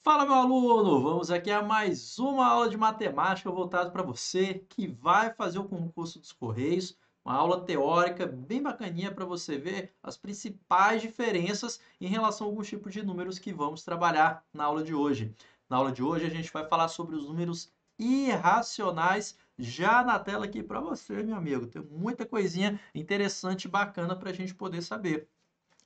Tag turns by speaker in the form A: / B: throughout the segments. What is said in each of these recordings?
A: Fala, meu aluno! Vamos aqui a mais uma aula de matemática voltada para você que vai fazer o concurso dos Correios. Uma aula teórica bem bacaninha para você ver as principais diferenças em relação a alguns tipos de números que vamos trabalhar na aula de hoje. Na aula de hoje a gente vai falar sobre os números irracionais já na tela aqui para você, meu amigo. Tem muita coisinha interessante e bacana para a gente poder saber.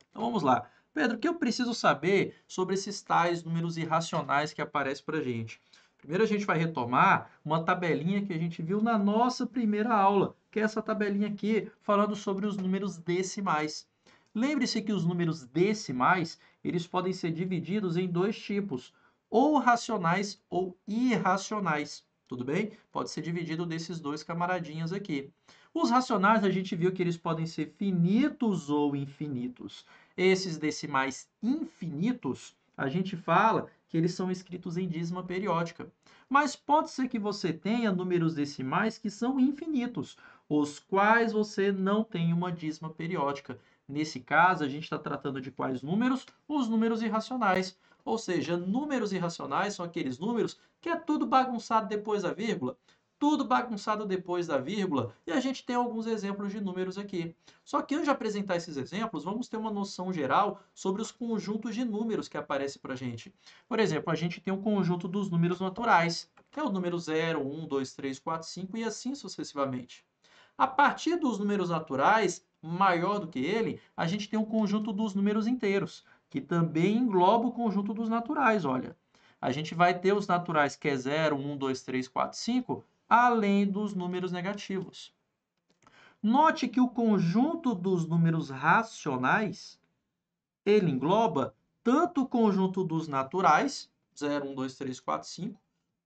A: Então vamos lá. Pedro, o que eu preciso saber sobre esses tais números irracionais que aparecem para a gente? Primeiro a gente vai retomar uma tabelinha que a gente viu na nossa primeira aula, que é essa tabelinha aqui, falando sobre os números decimais. Lembre-se que os números decimais, eles podem ser divididos em dois tipos, ou racionais ou irracionais. Tudo bem? Pode ser dividido desses dois camaradinhas aqui. Os racionais, a gente viu que eles podem ser finitos ou infinitos. Esses decimais infinitos, a gente fala que eles são escritos em dízima periódica. Mas pode ser que você tenha números decimais que são infinitos, os quais você não tem uma dízima periódica. Nesse caso, a gente está tratando de quais números? Os números irracionais. Ou seja, números irracionais são aqueles números que é tudo bagunçado depois da vírgula, tudo bagunçado depois da vírgula, e a gente tem alguns exemplos de números aqui. Só que antes de apresentar esses exemplos, vamos ter uma noção geral sobre os conjuntos de números que aparecem para a gente. Por exemplo, a gente tem o conjunto dos números naturais, que é o número 0, 1, 2, 3, 4, 5 e assim sucessivamente. A partir dos números naturais, maior do que ele, a gente tem o conjunto dos números inteiros, que também engloba o conjunto dos naturais, olha. A gente vai ter os naturais que é 0, 1, 2, 3, 4, 5, além dos números negativos. Note que o conjunto dos números racionais, ele engloba tanto o conjunto dos naturais, 0, 1, 2, 3, 4, 5,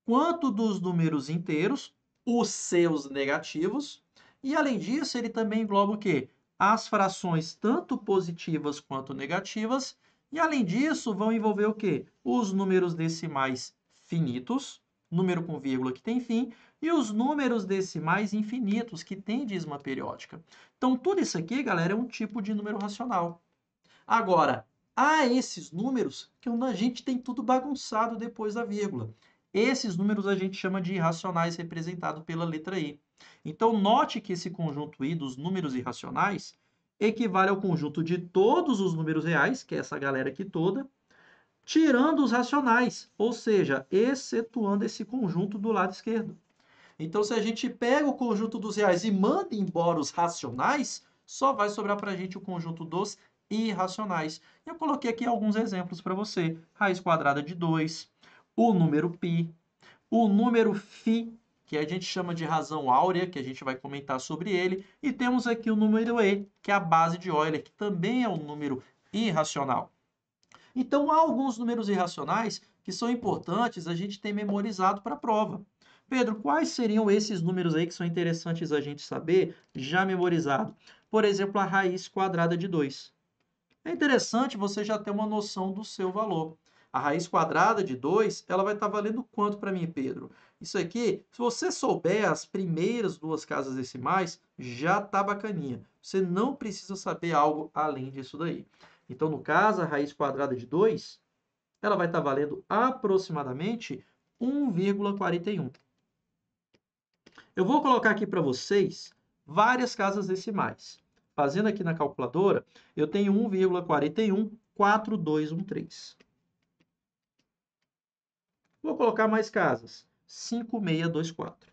A: quanto dos números inteiros, os seus negativos, e além disso, ele também engloba o quê? As frações tanto positivas quanto negativas, e além disso, vão envolver o quê? Os números decimais finitos, número com vírgula que tem fim, e os números decimais infinitos, que têm dízima periódica. Então, tudo isso aqui, galera, é um tipo de número racional. Agora, há esses números que a gente tem tudo bagunçado depois da vírgula. Esses números a gente chama de irracionais, representado pela letra I. Então, note que esse conjunto I dos números irracionais equivale ao conjunto de todos os números reais, que é essa galera aqui toda, tirando os racionais, ou seja, excetuando esse conjunto do lado esquerdo. Então, se a gente pega o conjunto dos reais e manda embora os racionais, só vai sobrar para a gente o conjunto dos irracionais. Eu coloquei aqui alguns exemplos para você. Raiz quadrada de 2, o número π, o número φ, que a gente chama de razão áurea, que a gente vai comentar sobre ele, e temos aqui o número e, que é a base de Euler, que também é um número irracional. Então, há alguns números irracionais que são importantes a gente ter memorizado para a prova. Pedro, quais seriam esses números aí que são interessantes a gente saber já memorizado? Por exemplo, a raiz quadrada de 2. É interessante você já ter uma noção do seu valor. A raiz quadrada de 2, ela vai estar valendo quanto para mim, Pedro? Isso aqui, se você souber as primeiras duas casas decimais, já está bacaninha. Você não precisa saber algo além disso daí. Então, no caso, a raiz quadrada de 2, ela vai estar valendo aproximadamente 1,41. Eu vou colocar aqui para vocês várias casas decimais. Fazendo aqui na calculadora, eu tenho 1,414213. Vou colocar mais casas. 5624.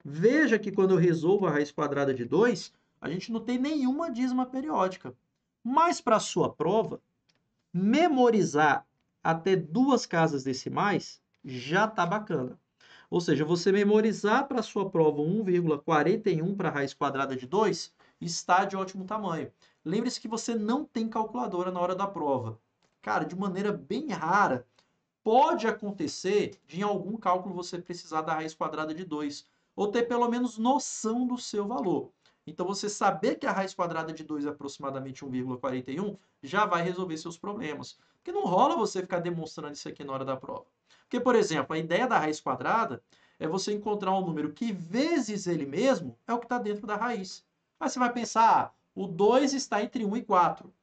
A: Veja que quando eu resolvo a raiz quadrada de 2, a gente não tem nenhuma dízima periódica. Mas para a sua prova, memorizar até duas casas decimais já está bacana. Ou seja, você memorizar para a sua prova 1,41 para a raiz quadrada de 2 está de ótimo tamanho. Lembre-se que você não tem calculadora na hora da prova. Cara, de maneira bem rara, pode acontecer de em algum cálculo você precisar da raiz quadrada de 2, ou ter pelo menos noção do seu valor. Então, você saber que a raiz quadrada de 2 é aproximadamente 1,41 já vai resolver seus problemas. Porque não rola você ficar demonstrando isso aqui na hora da prova. Porque, por exemplo, a ideia da raiz quadrada é você encontrar um número que vezes ele mesmo é o que está dentro da raiz. Aí você vai pensar, o 2 está entre 1 e 4.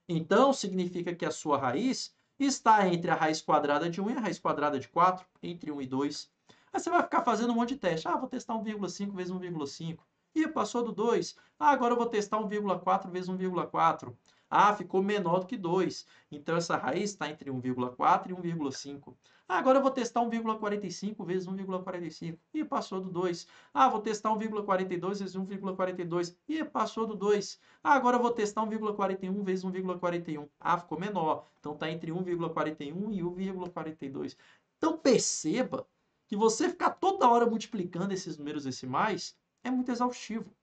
A: Então, significa que a sua raiz está entre a raiz quadrada de 1 e a raiz quadrada de 4, entre 1 e 2. Aí você vai ficar fazendo um monte de teste. Ah, vou testar 1,5 vezes 1,5. Ih, passou do 2. Ah, agora eu vou testar 1,4 vezes 1,4. Ah, ficou menor do que 2. Então, essa raiz está entre 1,4 e 1,5. Ah, agora eu vou testar 1,45 vezes 1,45. Ih, passou do 2. Ah, vou testar 1,42 vezes 1,42. Ih, passou do 2. Ah, agora eu vou testar 1,41 vezes 1,41. Ah, ficou menor. Então, está entre 1,41 e 1,42. Então, perceba que você ficar toda hora multiplicando esses números decimais é muito exaustivo.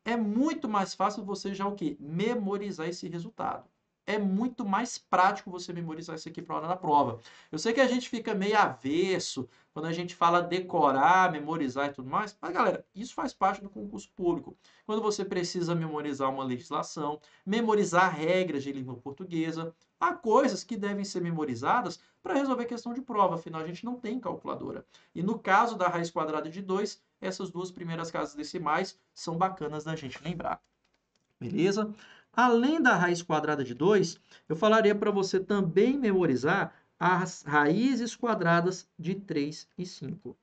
A: É muito mais fácil você já o quê? Memorizar esse resultado. É muito mais prático você memorizar isso aqui para a hora da prova. Eu sei que a gente fica meio avesso quando a gente fala decorar, memorizar e tudo mais, mas galera, isso faz parte do concurso público. Quando você precisa memorizar uma legislação, memorizar regras de língua portuguesa, há coisas que devem ser memorizadas para resolver questão de prova, afinal a gente não tem calculadora. E no caso da raiz quadrada de 2, essas duas primeiras casas decimais são bacanas da gente lembrar. Beleza? Além da raiz quadrada de 2, eu falaria para você também memorizar as raízes quadradas de 3 e 5.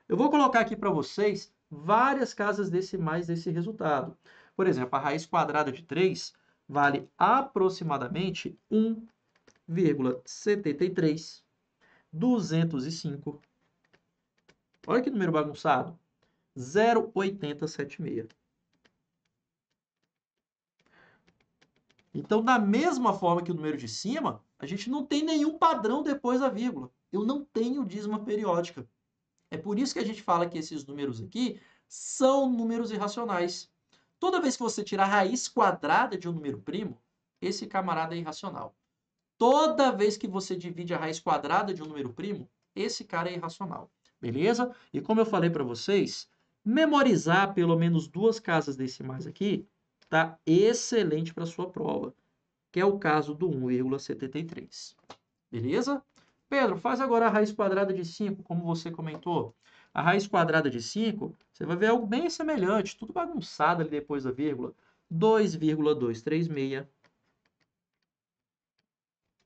A: Eu vou colocar aqui para vocês várias casas decimais desse resultado. Por exemplo, a raiz quadrada de 3 vale aproximadamente 1,73, 205. Olha que número bagunçado. 0,876. Então, da mesma forma que o número de cima, a gente não tem nenhum padrão depois da vírgula. Eu não tenho dízima periódica. É por isso que a gente fala que esses números aqui são números irracionais. Toda vez que você tirar a raiz quadrada de um número primo, esse camarada é irracional. Toda vez que você divide a raiz quadrada de um número primo, esse cara é irracional. Beleza? E como eu falei para vocês, memorizar pelo menos duas casas decimais aqui tá excelente para sua prova, que é o caso do 1,73. Beleza? Pedro, faz agora a raiz quadrada de 5, como você comentou. A raiz quadrada de 5, você vai ver algo bem semelhante, tudo bagunçado ali depois da vírgula. 2,236,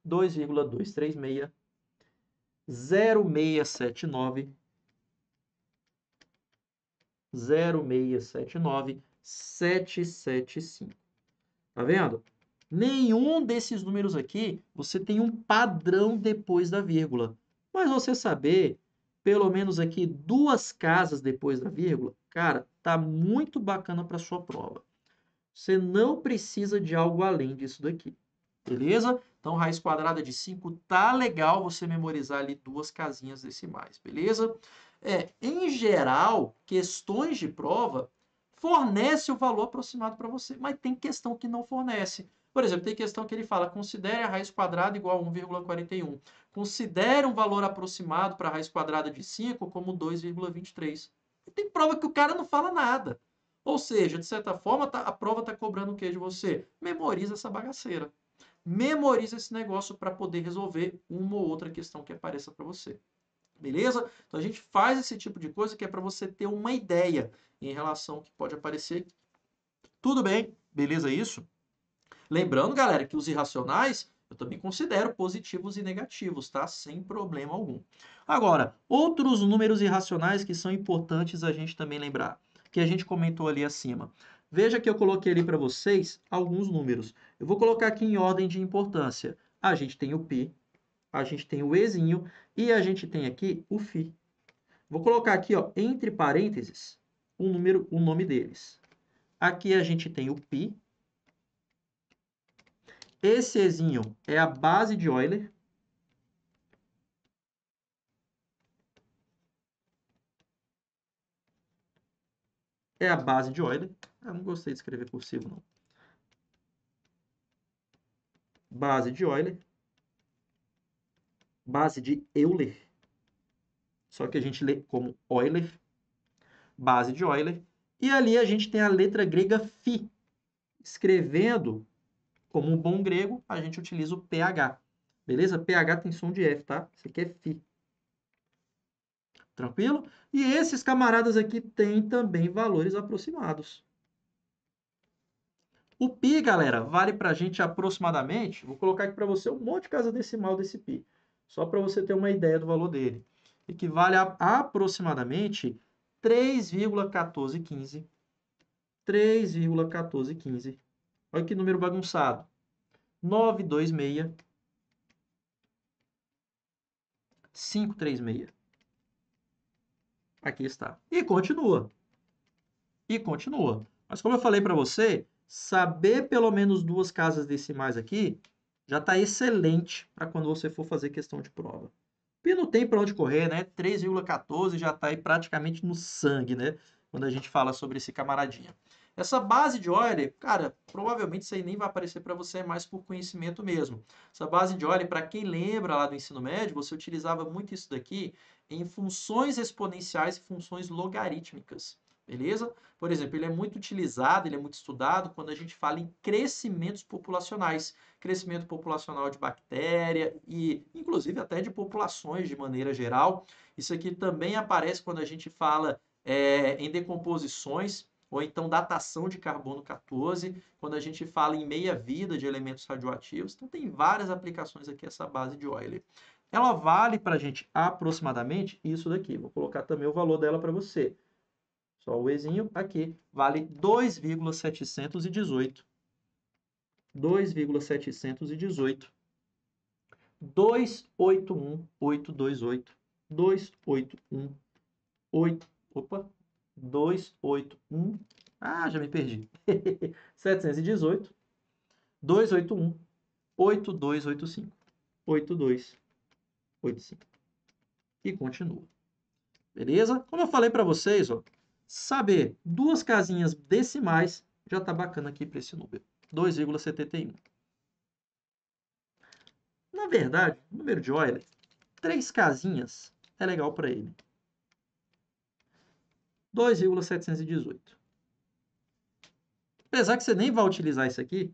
A: 2,236, 0,679, 0,679, 775. Tá vendo? Nenhum desses números aqui você tem um padrão depois da vírgula. Mas você saber, pelo menos aqui, duas casas depois da vírgula, cara, tá muito bacana para sua prova. Você não precisa de algo além disso daqui. Beleza? Então, raiz quadrada de 5 tá legal você memorizar ali duas casinhas decimais, beleza? Em geral, questões de prova fornece o valor aproximado para você, mas tem questão que não fornece. Por exemplo, tem questão que ele fala, considere a raiz quadrada igual a 1,41. Considere um valor aproximado para a raiz quadrada de 5 como 2,23. E tem prova que o cara não fala nada. Ou seja, de certa forma, a prova está cobrando o que de você? Memoriza essa bagaceira. Memoriza esse negócio para poder resolver uma ou outra questão que apareça para você. Beleza? Então a gente faz esse tipo de coisa que é para você ter uma ideia em relação ao que pode aparecer. Tudo bem? Beleza isso? Lembrando, galera, que os irracionais eu também considero positivos e negativos, tá? Sem problema algum. Agora, outros números irracionais que são importantes a gente também lembrar, que a gente comentou ali acima. Veja que eu coloquei ali para vocês alguns números. Eu vou colocar aqui em ordem de importância. A gente tem o π, a gente tem o ezinho e a gente tem aqui o φ. Vou colocar aqui, ó, entre parênteses, o nome deles. Aqui a gente tem o π. Esse ezinho é a base de Euler. É a base de Euler. Eu não gostei de escrever cursivo, não. Base de Euler. Base de Euler. Só que a gente lê como Euler. Base de Euler. E ali a gente tem a letra grega φ. Escrevendo como um bom grego, a gente utiliza o PH. Beleza? PH tem som de F, tá? Isso aqui é φ. Tranquilo? E esses camaradas aqui têm também valores aproximados. O π, galera, vale para a gente aproximadamente, vou colocar aqui para você um monte de casa decimal desse π, só para você ter uma ideia do valor dele. Equivale a aproximadamente 3,1415. 3,1415. Olha que número bagunçado. 926. 536. Aqui está. E continua. E continua. Mas como eu falei para você, saber pelo menos duas casas decimais aqui já está excelente para quando você for fazer questão de prova. E não tem para onde correr, né? 3,14 já está aí praticamente no sangue, né? Quando a gente fala sobre esse camaradinha. Essa base de Euler, cara, provavelmente isso aí nem vai aparecer para você, é mais por conhecimento mesmo. Essa base de Euler, para quem lembra lá do ensino médio, você utilizava muito isso daqui em funções exponenciais e funções logarítmicas. Beleza? Por exemplo, ele é muito utilizado, ele é muito estudado quando a gente fala em crescimentos populacionais. Crescimento populacional de bactéria e, inclusive, até de populações de maneira geral. Isso aqui também aparece quando a gente fala em decomposições ou então datação de carbono 14, quando a gente fala em meia-vida de elementos radioativos. Então, tem várias aplicações aqui essa base de Euler. Ela vale para a gente aproximadamente isso daqui. Vou colocar também o valor dela para você. Só o Ezinho aqui vale 2,718. 2,718. 281,828. 281,8. Opa! 281. Ah, já me perdi. 718. 281. 8285. 8285. E continua. Beleza? Como eu falei para vocês, ó, saber duas casinhas decimais já está bacana aqui para esse número. 2,71. Na verdade, o número de Euler, 3 casinhas é legal para ele. 2,718. Apesar que você nem vai utilizar isso aqui,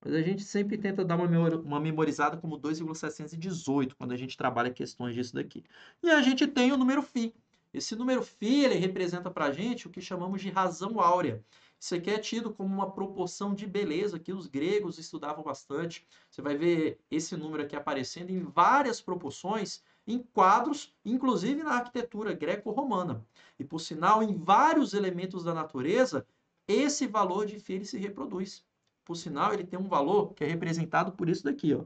A: mas a gente sempre tenta dar uma memorizada como 2,718 quando a gente trabalha questões disso daqui. E a gente tem o número φ. Esse número φ ele representa para a gente o que chamamos de razão áurea. Isso aqui é tido como uma proporção de beleza que os gregos estudavam bastante. Você vai ver esse número aqui aparecendo em várias proporções, em quadros, inclusive na arquitetura greco-romana. E, por sinal, em vários elementos da natureza, esse valor de φ ele se reproduz. Por sinal, ele tem um valor que é representado por isso daqui, ó.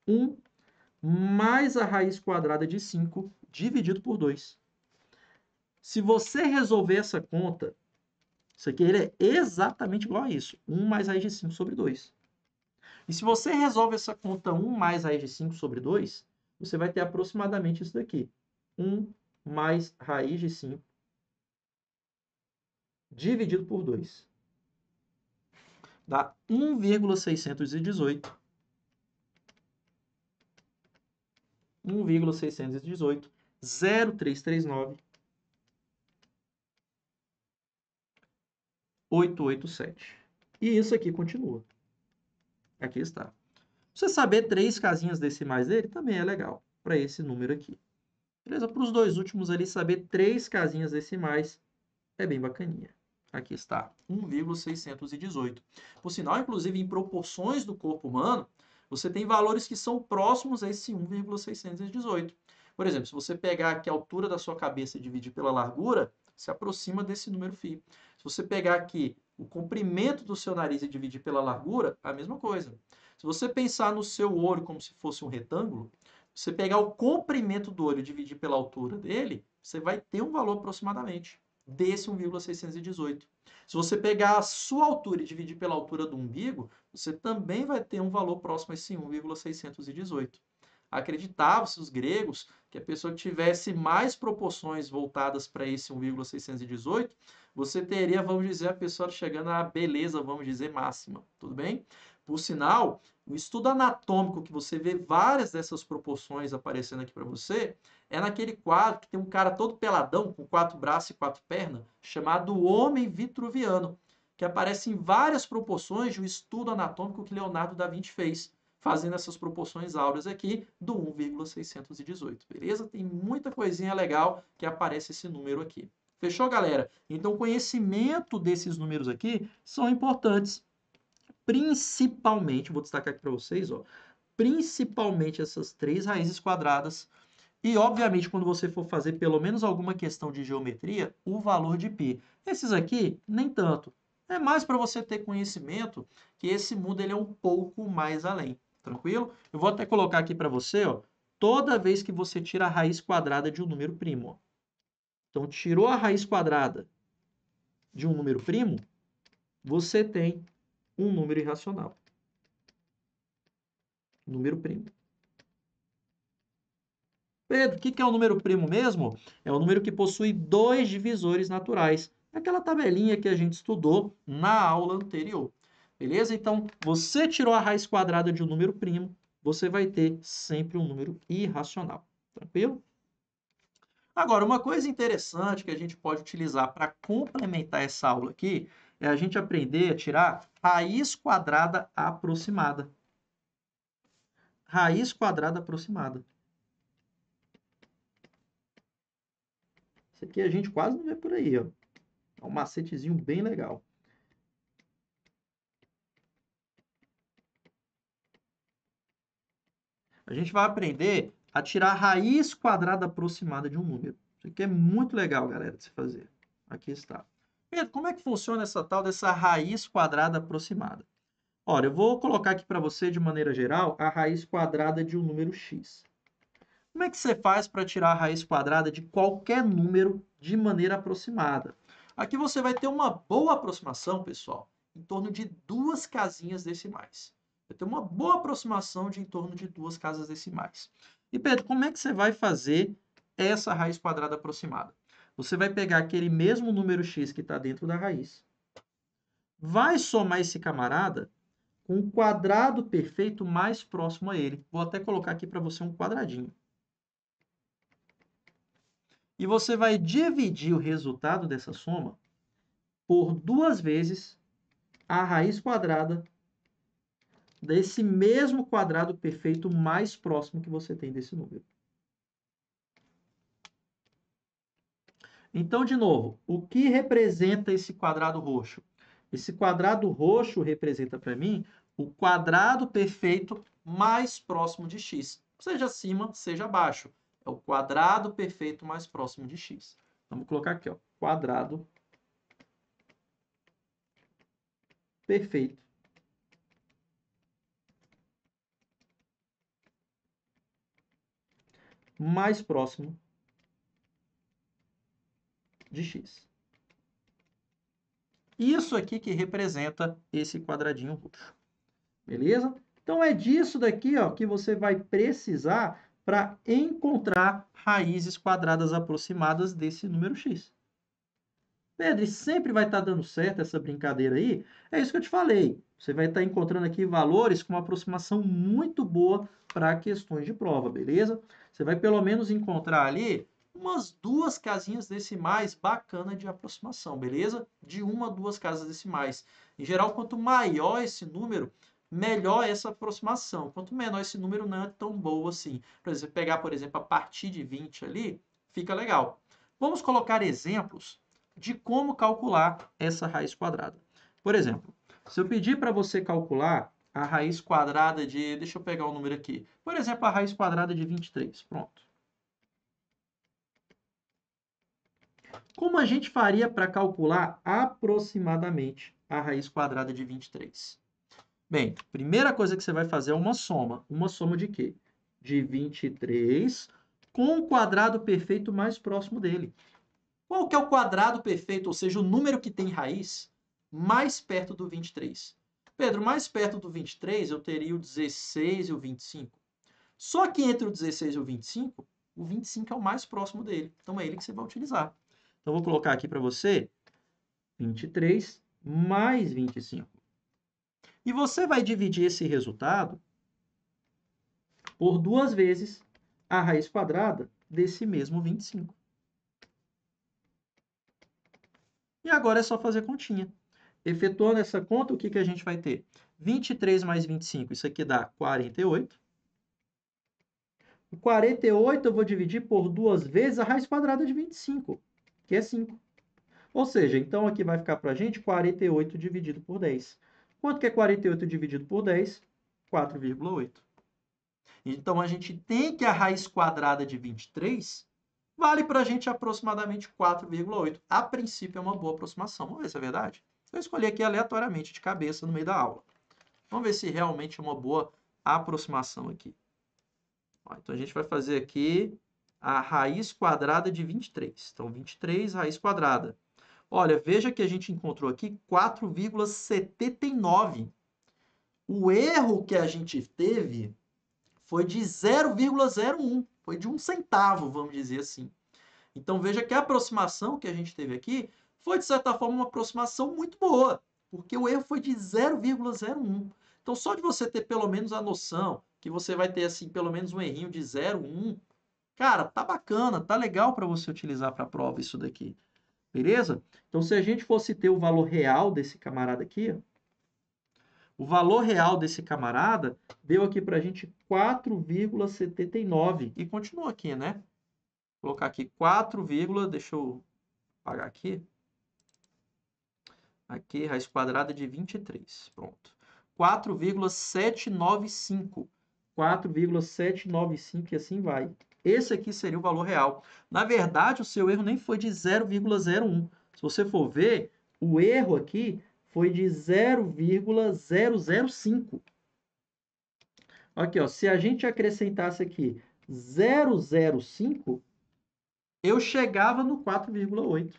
A: 1 mais a raiz quadrada de 5 dividido por 2. Se você resolver essa conta, isso aqui ele é exatamente igual a isso. 1 mais raiz de 5 sobre 2. E se você resolve essa conta 1 mais raiz de 5 sobre 2, você vai ter aproximadamente isso daqui. 1 mais raiz de 5 dividido por 2. Dá 1,618. 1,618, 0,339, 887. E isso aqui continua. Aqui está. Você saber 3 casinhas decimais dele também é legal para esse número aqui. Beleza? Para os dois últimos ali, saber 3 casinhas decimais é bem bacaninha. Aqui está, 1,618. Por sinal, inclusive, em proporções do corpo humano, você tem valores que são próximos a esse 1,618. Por exemplo, se você pegar aqui a altura da sua cabeça e dividir pela largura, se aproxima desse número φ. Se você pegar aqui o comprimento do seu nariz e dividir pela largura, a mesma coisa. Se você pensar no seu olho como se fosse um retângulo, você pegar o comprimento do olho e dividir pela altura dele, você vai ter um valor aproximadamente desse 1,618. Se você pegar a sua altura e dividir pela altura do umbigo, você também vai ter um valor próximo a esse 1,618. Acreditavam-se os gregos que a pessoa que tivesse mais proporções voltadas para esse 1,618, você teria, vamos dizer, a pessoa chegando à beleza, vamos dizer, máxima. Tudo bem? Por sinal, o estudo anatômico que você vê várias dessas proporções aparecendo aqui para você, é naquele quadro que tem um cara todo peladão, com 4 braços e 4 pernas, chamado Homem Vitruviano, que aparece em várias proporções de um estudo anatômico que Leonardo da Vinci fez, fazendo essas proporções áureas aqui do 1,618, beleza? Tem muita coisinha legal que aparece esse número aqui. Fechou, galera? Então, o conhecimento desses números aqui são importantes. Principalmente, vou destacar aqui para vocês, ó, principalmente essas 3 raízes quadradas. E, obviamente, quando você for fazer pelo menos alguma questão de geometria, o valor de π. Esses aqui, nem tanto. É mais para você ter conhecimento que esse mundo ele é um pouco mais além. Tranquilo? Eu vou até colocar aqui para você, ó, toda vez que você tira a raiz quadrada de um número primo. Ó. Então, tirou a raiz quadrada de um número primo, você tem um número irracional. Número primo. Pedro, o que é o número primo mesmo? É o número que possui 2 divisores naturais. Aquela tabelinha que a gente estudou na aula anterior. Beleza? Então, você tirou a raiz quadrada de um número primo, você vai ter sempre um número irracional. Tranquilo? Agora, uma coisa interessante que a gente pode utilizar para complementar essa aula aqui é a gente aprender a tirar raiz quadrada aproximada. Raiz quadrada aproximada. Isso aqui a gente quase não vê por aí, ó. É um macetezinho bem legal. A gente vai aprender a tirar a raiz quadrada aproximada de um número. Isso aqui é muito legal, galera, de se fazer. Aqui está. Pedro, como é que funciona essa tal dessa raiz quadrada aproximada? Olha, eu vou colocar aqui para você, de maneira geral, a raiz quadrada de um número x. Como é que você faz para tirar a raiz quadrada de qualquer número de maneira aproximada? Aqui você vai ter uma boa aproximação, pessoal, em torno de 2 casinhas decimais. Vai ter uma boa aproximação de em torno de 2 casas decimais. E Pedro, como é que você vai fazer essa raiz quadrada aproximada? Você vai pegar aquele mesmo número x que está dentro da raiz, vai somar esse camarada com o quadrado perfeito mais próximo a ele. Vou até colocar aqui para você um quadradinho. E você vai dividir o resultado dessa soma por 2 vezes a raiz quadrada desse mesmo quadrado perfeito mais próximo que você tem desse número. Então, de novo, o que representa esse quadrado roxo? Esse quadrado roxo representa para mim o quadrado perfeito mais próximo de x, seja acima, seja abaixo. É o quadrado perfeito mais próximo de x. Vamos colocar aqui, ó, quadrado perfeito mais próximo de x. Isso aqui que representa esse quadradinho roxo. Beleza? Então, é disso daqui ó, que você vai precisar para encontrar raízes quadradas aproximadas desse número x. Pedro, e sempre vai estar dando certo essa brincadeira aí? É isso que eu te falei. Você vai estar encontrando aqui valores com uma aproximação muito boa para questões de prova, beleza? Você vai pelo menos encontrar ali umas 2 casinhas decimais bacana de aproximação, beleza? De 1 a 2 casas decimais. Em geral, quanto maior esse número, melhor essa aproximação. Quanto menor esse número, não é tão boa assim. Por exemplo, pegar, por exemplo, a partir de 20 ali, fica legal. Vamos colocar exemplos de como calcular essa raiz quadrada. Por exemplo, se eu pedir para você calcular a raiz quadrada de... Deixa eu pegar o número aqui. Por exemplo, a raiz quadrada de 23. Pronto. Como a gente faria para calcular aproximadamente a raiz quadrada de 23? Bem, primeira coisa que você vai fazer é uma soma. Uma soma de quê? De 23 com o quadrado perfeito mais próximo dele. Qual que é o quadrado perfeito, ou seja, o número que tem raiz mais perto do 23? Pedro, mais perto do 23 eu teria o 16 e o 25. Só que entre o 16 e o 25 é o mais próximo dele. Então é ele que você vai utilizar. Então vou colocar aqui para você 23 mais 25. E você vai dividir esse resultado por 2 vezes a raiz quadrada desse mesmo 25. E agora é só fazer continha. Efetuando essa conta, o que, que a gente vai ter? 23 mais 25, isso aqui dá 48. O 48 eu vou dividir por 2 vezes a raiz quadrada de 25, que é 5. Ou seja, então aqui vai ficar para a gente 48 dividido por 10. Quanto que é 48 dividido por 10? 4,8. Então, a gente tem que a raiz quadrada de 23 vale para a gente aproximadamente 4,8. A princípio, é uma boa aproximação. Vamos ver se é verdade? Eu escolhi aqui aleatoriamente, de cabeça, no meio da aula. Vamos ver se realmente é uma boa aproximação aqui. Então, a gente vai fazer aqui a raiz quadrada de 23. Então, 23 raiz quadrada. Olha, veja que a gente encontrou aqui 4,79. O erro que a gente teve foi de 0,01, foi de 1 centavo, vamos dizer assim. Então, veja que a aproximação que a gente teve aqui foi, de certa forma, uma aproximação muito boa, porque o erro foi de 0,01. Então, só de você ter pelo menos a noção que você vai ter, assim, pelo menos um errinho de 0,1, cara, tá bacana, tá legal para você utilizar para a prova isso daqui. Beleza? Então, se a gente fosse ter o valor real desse camarada aqui, ó, o valor real desse camarada deu aqui para a gente 4,79. E continua aqui, né? Vou colocar aqui 4, deixa eu apagar aqui. Aqui, raiz quadrada de 23. Pronto. 4,795. 4,795 e assim vai. Esse aqui seria o valor real. Na verdade, o seu erro nem foi de 0,01. Se você for ver, o erro aqui foi de 0,005. Aqui, ó, se a gente acrescentasse aqui 0,05, eu chegava no 4,8.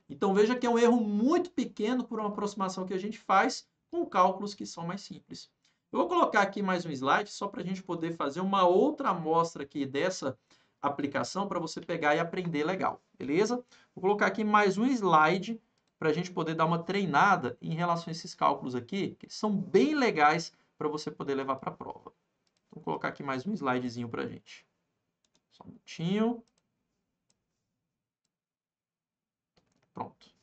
A: Então, veja que é um erro muito pequeno por uma aproximação que a gente faz com cálculos que são mais simples. Eu vou colocar aqui mais um slide só para a gente poder fazer uma outra amostra aqui dessa aplicação para você pegar e aprender legal, beleza? Vou colocar aqui mais um slide para a gente poder dar uma treinada em relação a esses cálculos aqui, que são bem legais para você poder levar para a prova. Vou colocar aqui mais um slidezinho para a gente. Só um minutinho. Pronto.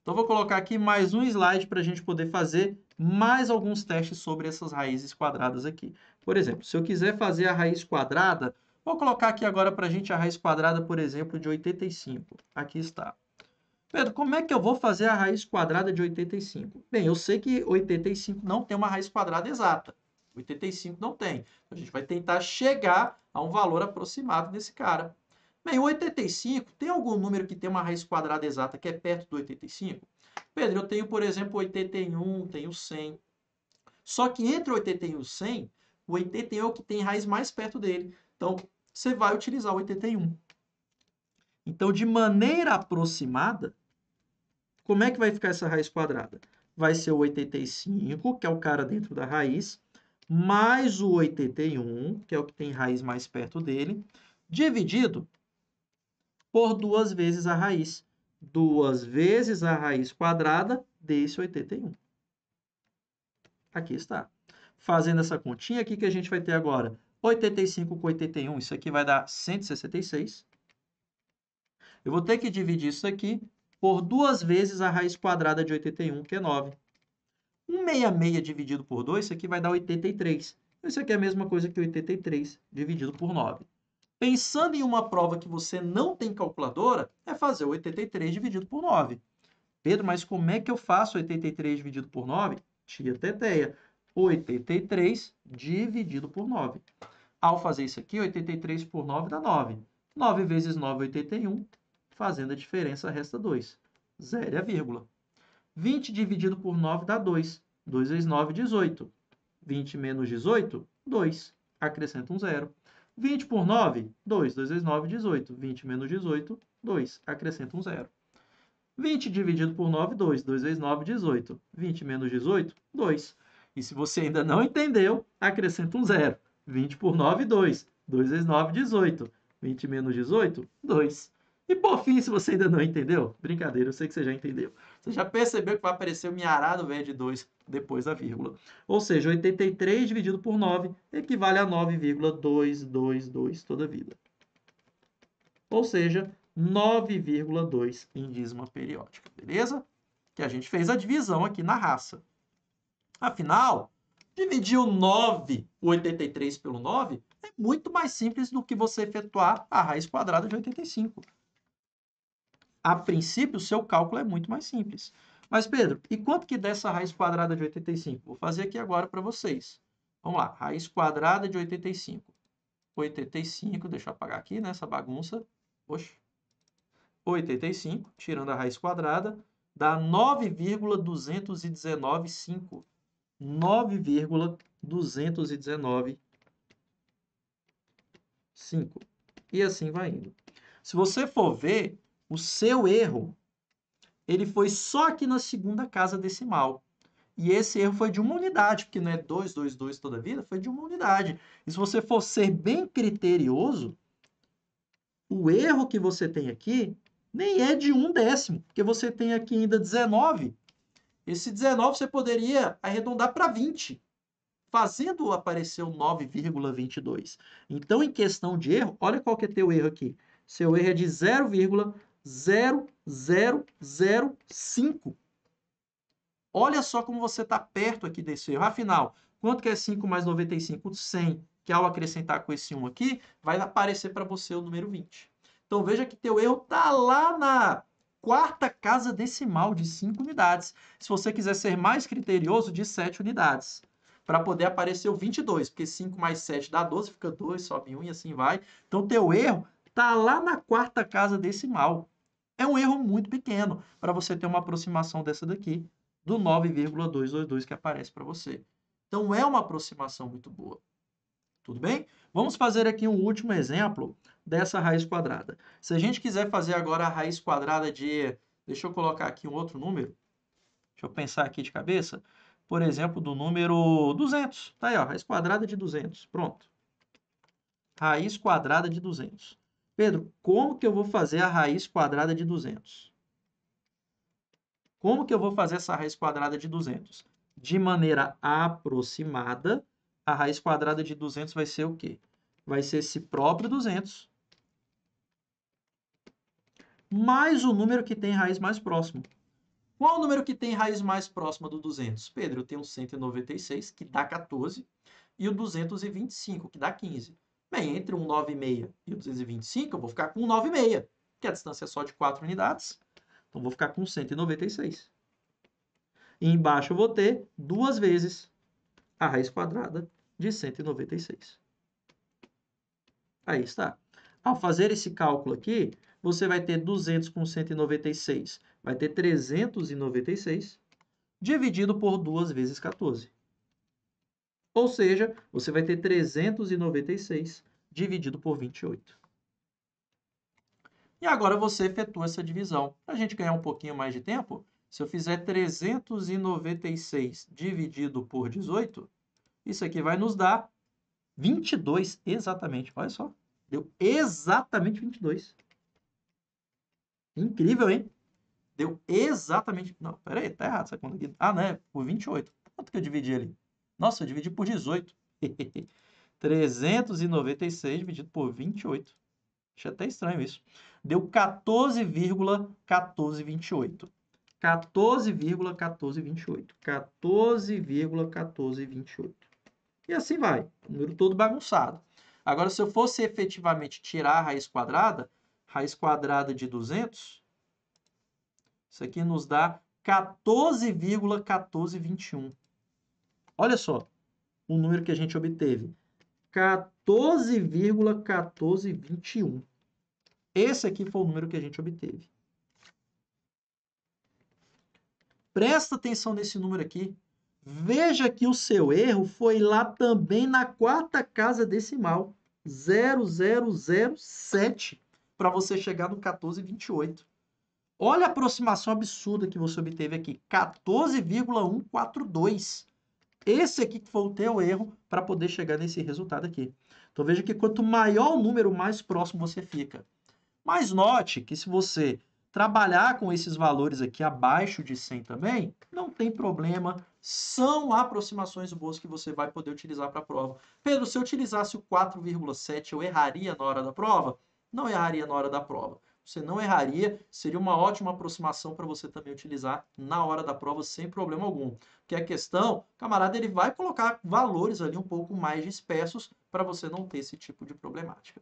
A: Então, vou colocar aqui mais um slide para a gente poder fazer mais alguns testes sobre essas raízes quadradas aqui. Por exemplo, se eu quiser fazer a raiz quadrada, vou colocar aqui agora para a gente a raiz quadrada, por exemplo, de 85. Aqui está. Pedro, como é que eu vou fazer a raiz quadrada de 85? Bem, eu sei que 85 não tem uma raiz quadrada exata. 85 não tem. A gente vai tentar chegar a um valor aproximado desse cara. Bem, o 85, tem algum número que tem uma raiz quadrada exata que é perto do 85? Pedro, eu tenho, por exemplo, 81, tenho 100. Só que entre 81 e 100, o 81 é o que tem raiz mais perto dele. Então, você vai utilizar o 81. Então, de maneira aproximada, como é que vai ficar essa raiz quadrada? Vai ser o 85, que é o cara dentro da raiz, mais o 81, que é o que tem raiz mais perto dele, dividido por 2 vezes a raiz. 2 vezes a raiz quadrada desse 81. Aqui está. Fazendo essa continha, o que a gente vai ter agora? 85 com 81, isso aqui vai dar 166. Eu vou ter que dividir isso aqui por 2 vezes a raiz quadrada de 81, que é 9. 166 dividido por 2, isso aqui vai dar 83. Isso aqui é a mesma coisa que 83 dividido por 9. Pensando em uma prova que você não tem calculadora, é fazer o 83 dividido por 9. Pedro, mas como é que eu faço 83 dividido por 9? Tia Teteia. 83 dividido por 9. Ao fazer isso aqui, 83 por 9 dá 9. 9 vezes 9 é 81. Fazendo a diferença, resta 2. 0 é a vírgula. 20 dividido por 9 dá 2. 2 vezes 9, 18. 20 menos 18, 2. Acrescenta um 0. 20 por 9, 2. 2 vezes 9, 18. 20 menos 18, 2. Acrescenta um 0. 20 dividido por 9, 2. 2 vezes 9, 18. 20 menos 18, 2. E se você ainda não entendeu, acrescenta um 0. 20 por 9, 2. 2 vezes 9, 18. 20 menos 18, 2. E por fim, se você ainda não entendeu, brincadeira, eu sei que você já entendeu. Você já percebeu que vai aparecer o miarado velho de 2 depois da vírgula. Ou seja, 83 dividido por 9 equivale a 9,222 toda a vida. Ou seja, 9,2 em dízima periódica, beleza? Que a gente fez a divisão aqui na raça. Afinal, dividir o 9, o 83 pelo 9, é muito mais simples do que você efetuar a raiz quadrada de 85. A princípio, o seu cálculo é muito mais simples. Mas, Pedro, e quanto que dá essa raiz quadrada de 85? Vou fazer aqui agora para vocês. Vamos lá, raiz quadrada de 85. 85, deixa eu apagar aqui, né, essa bagunça. Oxe. 85, tirando a raiz quadrada, dá 9,219,5. 9,219,5. E assim vai indo. Se você for ver, o seu erro, ele foi só aqui na segunda casa decimal. E esse erro foi de uma unidade, porque não é 222 toda a vida, foi de uma unidade. E se você for ser bem criterioso, o erro que você tem aqui nem é de 1/10, porque você tem aqui ainda 19. Esse 19 você poderia arredondar para 20, fazendo aparecer o 9,22. Então, em questão de erro, olha qual que é teu erro aqui. Seu erro é de 0,0005. Olha só como você está perto aqui desse erro. Afinal, quanto que é 5 mais 95? 100, que ao acrescentar com esse 1 aqui, vai aparecer para você o número 20. Então, veja que teu erro está lá na quarta casa decimal de 5 unidades. Se você quiser ser mais criterioso, de 7 unidades. Para poder aparecer o 22, porque 5 mais 7 dá 12, fica 2, sobe 1 e assim vai. Então, teu erro está lá na quarta casa decimal. É um erro muito pequeno para você ter uma aproximação dessa daqui, do 9,222 que aparece para você. Então, é uma aproximação muito boa. Tudo bem? Vamos fazer aqui um último exemplo dessa raiz quadrada. Se a gente quiser fazer agora a raiz quadrada de... Deixa eu colocar aqui um outro número. Deixa eu pensar aqui de cabeça. Por exemplo, do número 200. Tá aí, ó, raiz quadrada de 200. Pronto. Raiz quadrada de 200. Pedro, como que eu vou fazer a raiz quadrada de 200? Como que eu vou fazer essa raiz quadrada de 200? De maneira aproximada, a raiz quadrada de 200 vai ser o quê? Vai ser esse próprio 200 mais o número que tem raiz mais próximo. Qual o número que tem raiz mais próxima do 200? Pedro, eu tenho o 196, que dá 14, e o 225, que dá 15. Bem, entre o 9,6 e o 225, eu vou ficar com 9,6, que a distância é só de 4 unidades. Então, vou ficar com 196. E embaixo eu vou ter 2 vezes a raiz quadrada de 196. Aí está. Ao fazer esse cálculo aqui, você vai ter 200 com 196. Vai ter 396 dividido por 2 vezes 14. Ou seja, você vai ter 396 dividido por 28. E agora você efetua essa divisão. Para a gente ganhar um pouquinho mais de tempo, se eu fizer 396 dividido por 18, isso aqui vai nos dar 22 exatamente. Olha só. Deu exatamente 22. Incrível, hein? Deu exatamente... Não, peraí, tá errado essa conta aqui. Ah, não, é por 28. Quanto que eu dividi ali? Nossa, eu dividi por 18. 396 dividido por 28. Achei até estranho isso. Deu 14,1428. 14,1428. 14,1428. E assim vai. O número todo bagunçado. Agora, se eu fosse efetivamente tirar a raiz quadrada de 200, isso aqui nos dá 14,1421. Olha só o número que a gente obteve. 14,1421. Esse aqui foi o número que a gente obteve. Presta atenção nesse número aqui. Veja que o seu erro foi lá também na quarta casa decimal. 0007, para você chegar no 1428. Olha a aproximação absurda que você obteve aqui. 14,142. Esse aqui que foi o teu erro para poder chegar nesse resultado aqui. Então veja que quanto maior o número, mais próximo você fica. Mas note que se você trabalhar com esses valores aqui abaixo de 100 também, não tem problema. São aproximações boas que você vai poder utilizar para a prova. Pedro, se eu utilizasse o 4,7, eu erraria na hora da prova? Não erraria na hora da prova. Você não erraria, seria uma ótima aproximação para você também utilizar na hora da prova sem problema algum. Porque a questão, camarada, ele vai colocar valores ali um pouco mais dispersos para você não ter esse tipo de problemática.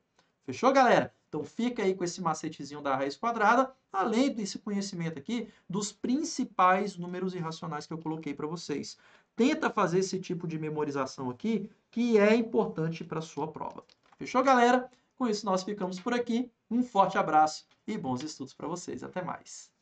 A: Fechou, galera? Então fica aí com esse macetezinho da raiz quadrada, além desse conhecimento aqui dos principais números irracionais que eu coloquei para vocês. Tenta fazer esse tipo de memorização aqui, que é importante para a sua prova. Fechou, galera? Com isso nós ficamos por aqui. Um forte abraço e bons estudos para vocês. Até mais.